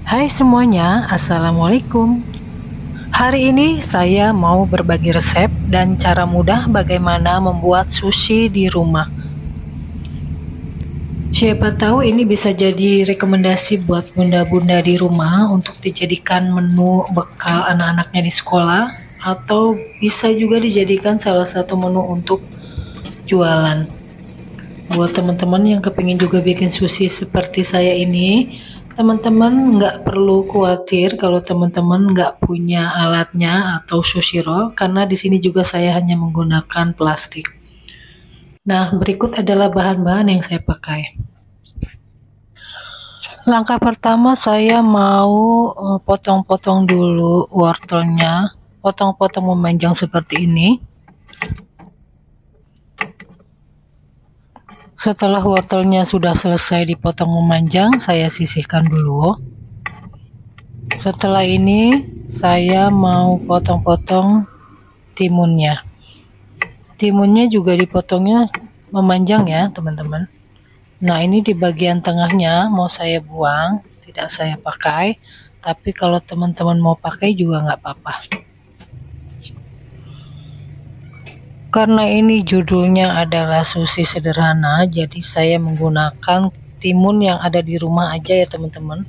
Hai semuanya, Assalamualaikum. Hari ini saya mau berbagi resep dan cara mudah bagaimana membuat sushi di rumah. Siapa tahu ini bisa jadi rekomendasi buat bunda-bunda di rumah untuk dijadikan menu bekal anak-anaknya di sekolah, atau bisa juga dijadikan salah satu menu untuk jualan. Buat teman-teman yang kepingin juga bikin sushi seperti saya ini, teman-teman nggak perlu khawatir kalau teman-teman nggak punya alatnya atau sushi roll, karena di sini juga saya hanya menggunakan plastik. Nah, berikut adalah bahan-bahan yang saya pakai. Langkah pertama, saya mau potong-potong dulu wortelnya, potong-potong memanjang seperti ini. Setelah wortelnya sudah selesai dipotong memanjang, saya sisihkan dulu. Setelah ini, saya mau potong-potong timunnya. Timunnya juga dipotongnya memanjang ya, teman-teman. Nah, ini di bagian tengahnya mau saya buang, tidak saya pakai. Tapi kalau teman-teman mau pakai juga nggak apa-apa. Karena ini judulnya adalah sushi sederhana, jadi saya menggunakan timun yang ada di rumah aja ya teman-teman.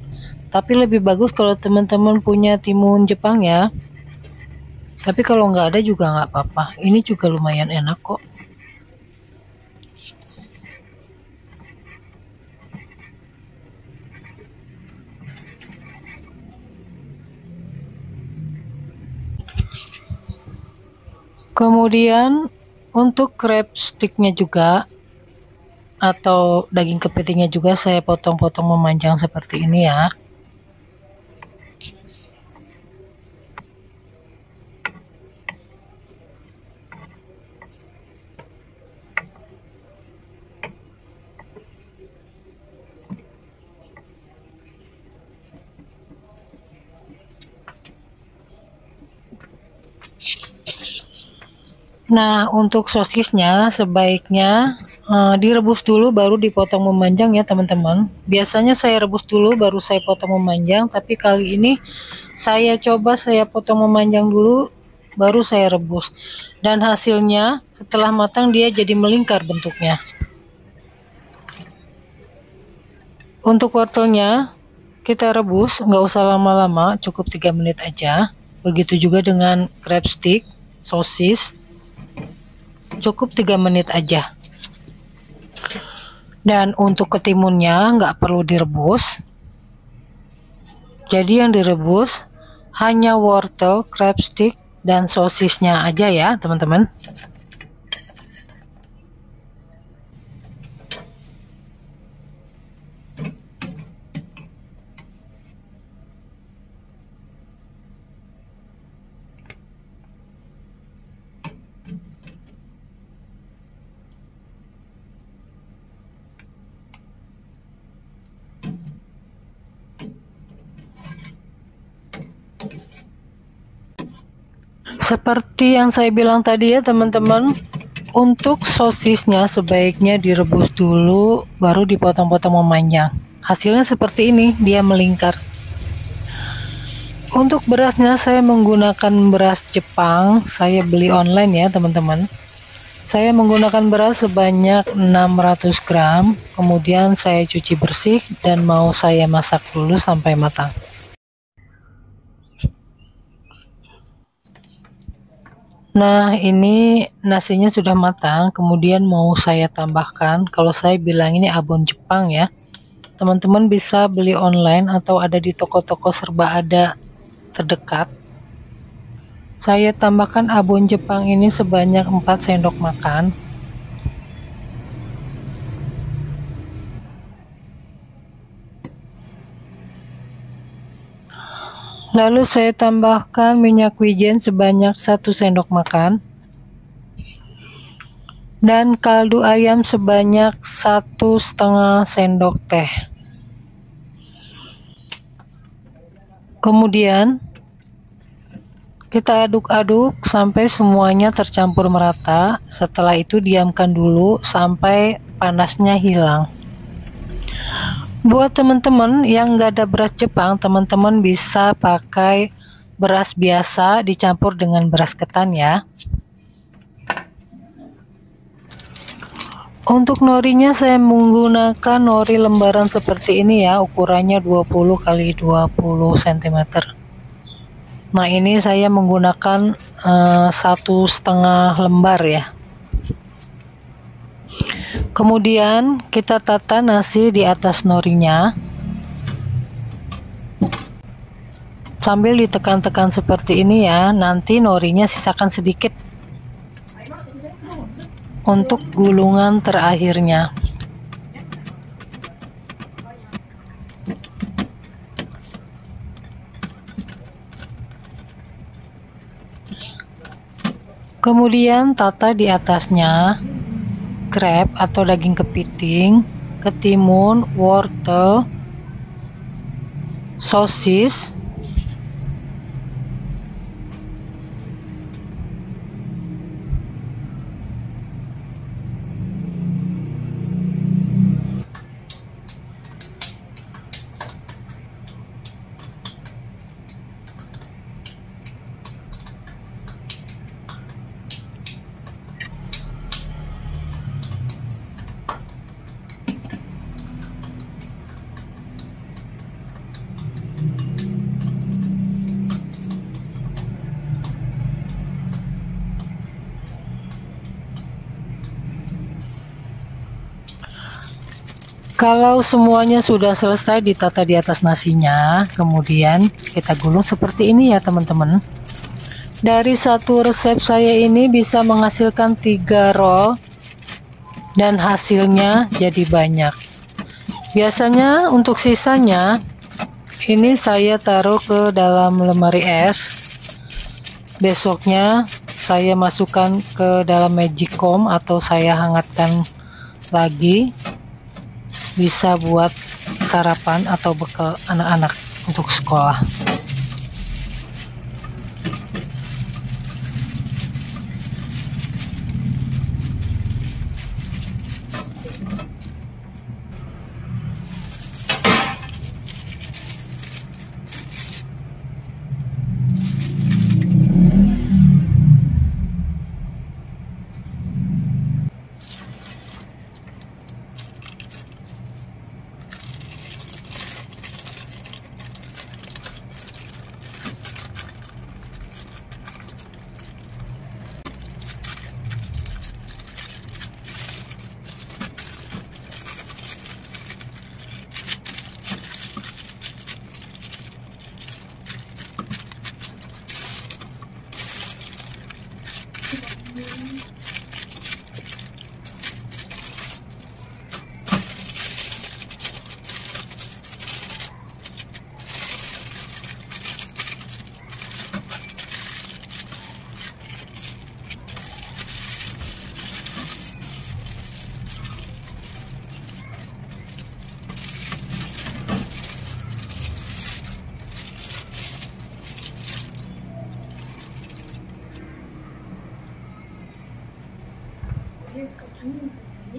Tapi lebih bagus kalau teman-teman punya timun Jepang ya. Tapi kalau nggak ada juga nggak apa-apa. Ini juga lumayan enak kok. Kemudian untuk crab sticknya juga atau daging kepitingnya juga saya potong-potong memanjang seperti ini ya. Nah, untuk sosisnya sebaiknya direbus dulu baru dipotong memanjang ya teman-teman. Biasanya saya rebus dulu baru saya potong memanjang, tapi kali ini saya coba saya potong memanjang dulu baru saya rebus. Dan hasilnya setelah matang dia jadi melingkar bentuknya. Untuk wortelnya kita rebus, nggak usah lama-lama, cukup 3 menit aja. Begitu juga dengan crab stick, sosis. Cukup 3 menit aja. Dan untuk ketimunnya nggak perlu direbus. Jadi yang direbus hanya wortel, crab stick, dan sosisnya aja ya teman-teman. Seperti yang saya bilang tadi ya teman-teman, untuk sosisnya sebaiknya direbus dulu baru dipotong-potong memanjang. Hasilnya seperti ini, dia melingkar. Untuk berasnya saya menggunakan beras Jepang, saya beli online ya teman-teman. Saya menggunakan beras sebanyak 600 gram, kemudian saya cuci bersih dan mau saya masak dulu sampai matang. Nah, ini nasinya sudah matang, kemudian mau saya tambahkan, kalau saya bilang ini abon Jepang ya. Teman-teman bisa beli online atau ada di toko-toko serba ada terdekat. Saya tambahkan abon Jepang ini sebanyak 4 sendok makan. Lalu saya tambahkan minyak wijen sebanyak 1 sendok makan. Dan kaldu ayam sebanyak 1,5 sendok teh. Kemudian kita aduk-aduk sampai semuanya tercampur merata. Setelah itu diamkan dulu sampai panasnya hilang. Buat teman-teman yang nggak ada beras Jepang, teman-teman bisa pakai beras biasa dicampur dengan beras ketan ya. Untuk norinya saya menggunakan nori lembaran seperti ini ya, ukurannya 20 kali 20 cm. Nah, ini saya menggunakan 1,5 lembar ya. Kemudian kita tata nasi di atas norinya. Sambil ditekan-tekan seperti ini ya, nanti norinya sisakan sedikit untuk gulungan terakhirnya. Kemudian tata di atasnya krep atau daging kepiting, ketimun, wortel, sosis, kalau semuanya sudah selesai ditata di atas nasinya, kemudian kita gulung seperti ini ya teman-teman. Dari satu resep saya ini bisa menghasilkan 3 roll dan hasilnya jadi banyak. Biasanya untuk sisanya ini saya taruh ke dalam lemari es. Besoknya saya masukkan ke dalam magicom atau saya hangatkan lagi. Bisa buat sarapan atau bekal anak-anak untuk sekolah.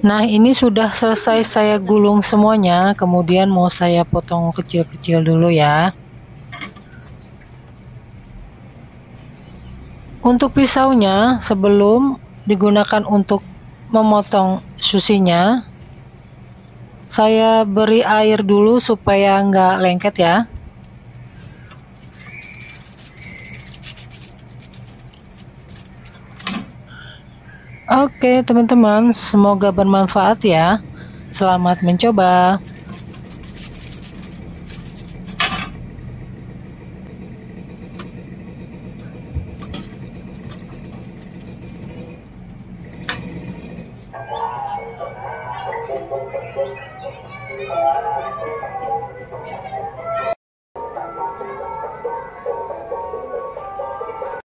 Nah, ini sudah selesai saya gulung semuanya, kemudian mau saya potong kecil-kecil dulu ya. Untuk pisaunya, sebelum digunakan untuk memotong susinya, saya beri air dulu supaya nggak lengket ya. Oke teman-teman, semoga bermanfaat ya. Selamat mencoba.